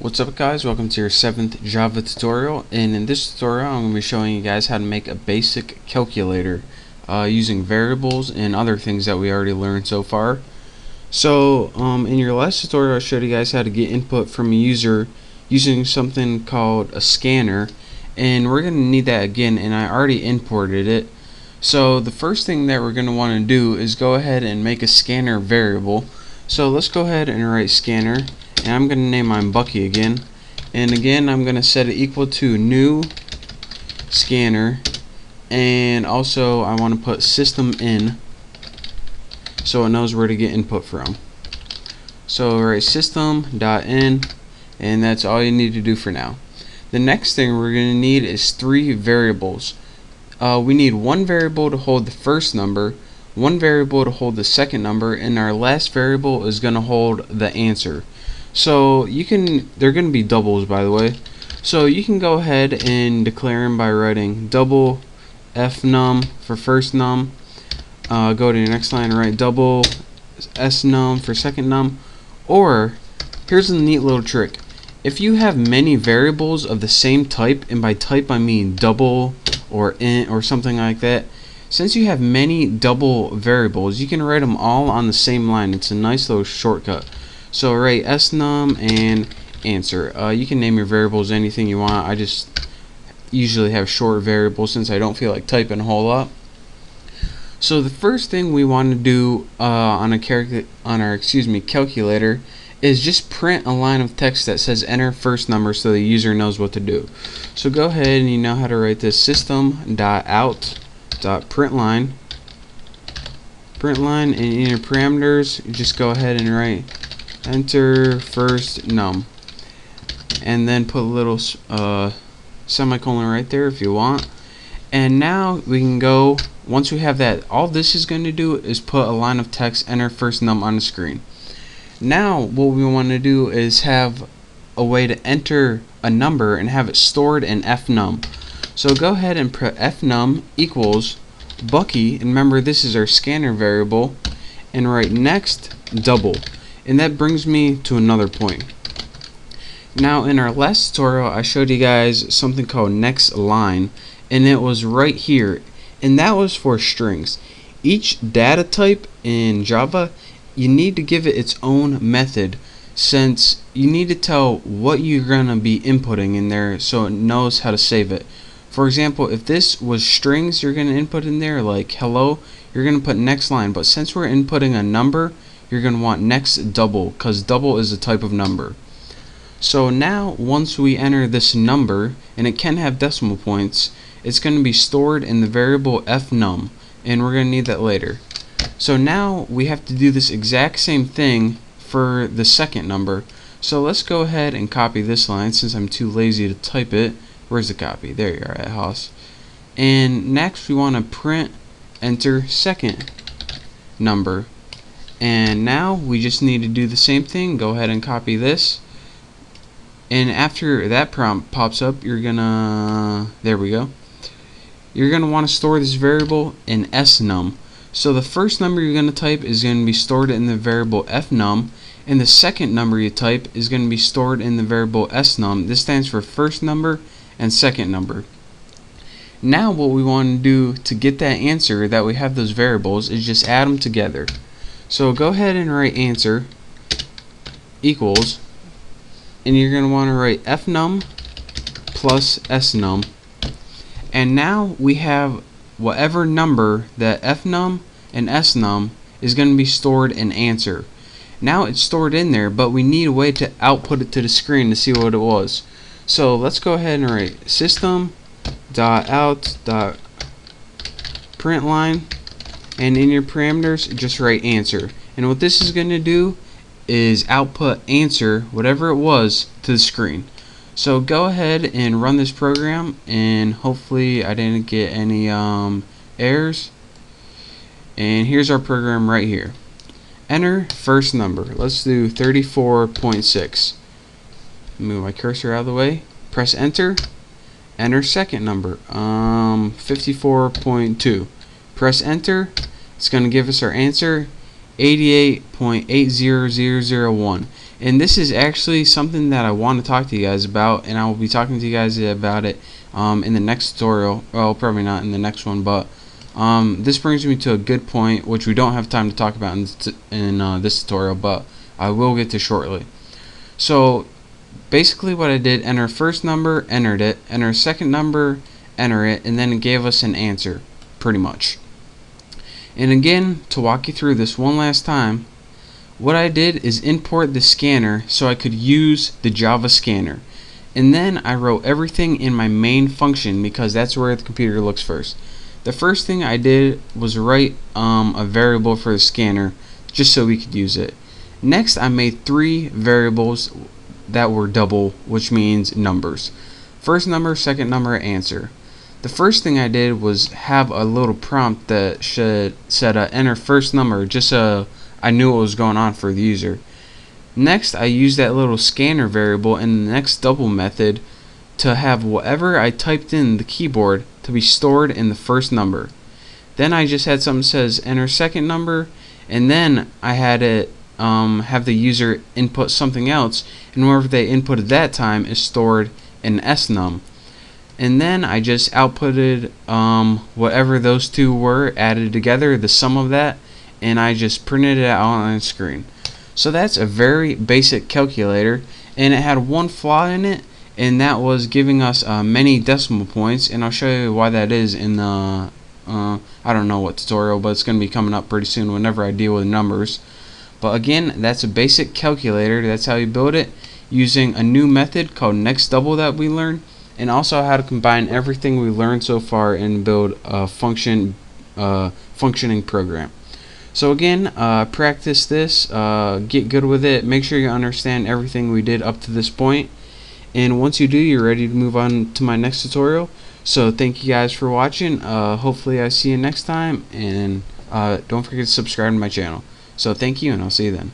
What's up guys, welcome to your 7th Java tutorial, and in this tutorial I'm going to be showing you guys how to make a basic calculator using variables and other things that we already learned so far. So in your last tutorial I showed you guys how to get input from a user using something called a scanner, and we're going to need that again, and I already imported it. So the first thing that we're going to want to do is go ahead and make a scanner variable. So let's go ahead and write scanner, and I'm going to name mine Bucky again, and again I'm going to set it equal to new scanner, and also I want to put system in so it knows where to get input from. So write system.in, and that's all you need to do for now. The next thing we're going to need is 3 variables. We need one variable to hold the first number, one variable to hold the second number, and our last variable is going to hold the answer. So they're going to be doubles, by the way. So you can go ahead and declare them by writing double fnum for first num. Go to your next line and write double snum for second num. Or here's a neat little trick. If you have many variables of the same type, and by type I mean double or int or something like that, since you have many double variables, you can write them all on the same line. It's a nice little shortcut. So write snum and answer. You can name your variables anything you want. I just usually have short variables since I don't feel like typing a whole lot. So the first thing we want to do on our calculator is just print a line of text that says enter first number so the user knows what to do. So go ahead and you know how to write this system.out.println. Println, and in your parameters just go ahead and write enter first num, and then put a little semicolon right there if you want. And now we can go, once we have that, all this is going to do is put a line of text enter first num on the screen. Now what we want to do is have a way to enter a number and have it stored in fnum. So go ahead and put fnum equals Bucky, and remember this is our scanner variable, and write next double. And that brings me to another point. Now in our last tutorial I showed you guys something called next line, and it was right here, and that was for strings. Each data type in Java, you need to give it its own method, since you need to tell what you're going to be inputting in there so it knows how to save it. For example, if this was strings you're going to input in there, like hello, you're going to put next line, but since we're inputting a number, you're going to want next double, because double is a type of number. So now once we enter this number, and it can have decimal points, it's going to be stored in the variable fnum, and we're going to need that later. So now we have to do this exact same thing for the second number. So let's go ahead and copy this line since I'm too lazy to type it. Where's the copy? There you are at Haas. And next we want to print enter second number. And now we just need to do the same thing. Go ahead and copy this. And after that prompt pops up, you're gonna, there we go. You're gonna want to store this variable in snum. So the first number you're going to type is going to be stored in the variable fnum, and the second number you type is going to be stored in the variable snum. This stands for first number and second number. Now what we want to do to get that answer that we have those variables is just add them together. So go ahead and write answer equals, and you're going to want to write fnum plus snum, and now we have whatever number that fnum and snum is going to be stored in answer. Now it's stored in there, but we need a way to output it to the screen to see what it was. So let's go ahead and write system.out.println, and in your parameters just write answer. And what this is going to do is output answer, whatever it was, to the screen. So go ahead and run this program, and hopefully I didn't get any errors. And here's our program right here. Enter first number. Let's do 34.6. Move my cursor out of the way. Press enter. Enter second number. 54.2. Press enter. It's going to give us our answer, 88.80001. And this is actually something that I want to talk to you guys about, and I will be talking to you guys about it in the next tutorial. Well, probably not in the next one, but this brings me to a good point, which we don't have time to talk about in this tutorial, but I will get to shortly. So basically what I did, enter first number, entered it, enter second number, enter it, and then it gave us an answer, pretty much. And again, to walk you through this one last time, what I did is import the scanner so I could use the Java scanner. And then I wrote everything in my main function because that's where the computer looks first. The first thing I did was write a variable for the scanner just so we could use it. Next, I made 3 variables that were double, which means numbers. First number, second number, answer. The first thing I did was have a little prompt that said enter first number, just so I knew what was going on for the user. Next, I used that little scanner variable in the next double method to have whatever I typed in the keyboard to be stored in the first number. Then I just had something that says enter second number, and then I had it have the user input something else, and whatever they inputted that time is stored in snum. And then I just outputted whatever those two were added together, the sum of that, and I just printed it out on the screen. So that's a very basic calculator, and it had one flaw in it, and that was giving us many decimal points, and I'll show you why that is in the I don't know what tutorial, but it's going to be coming up pretty soon whenever I deal with numbers. But again, that's a basic calculator. That's how you build it, using a new method called next double that we learned, and also how to combine everything we learned so far and build a functioning program. So again, practice this, get good with it, make sure you understand everything we did up to this point, and once you do, you're ready to move on to my next tutorial. So thank you guys for watching. Hopefully I see you next time, and don't forget to subscribe to my channel. So thank you, and I'll see you then.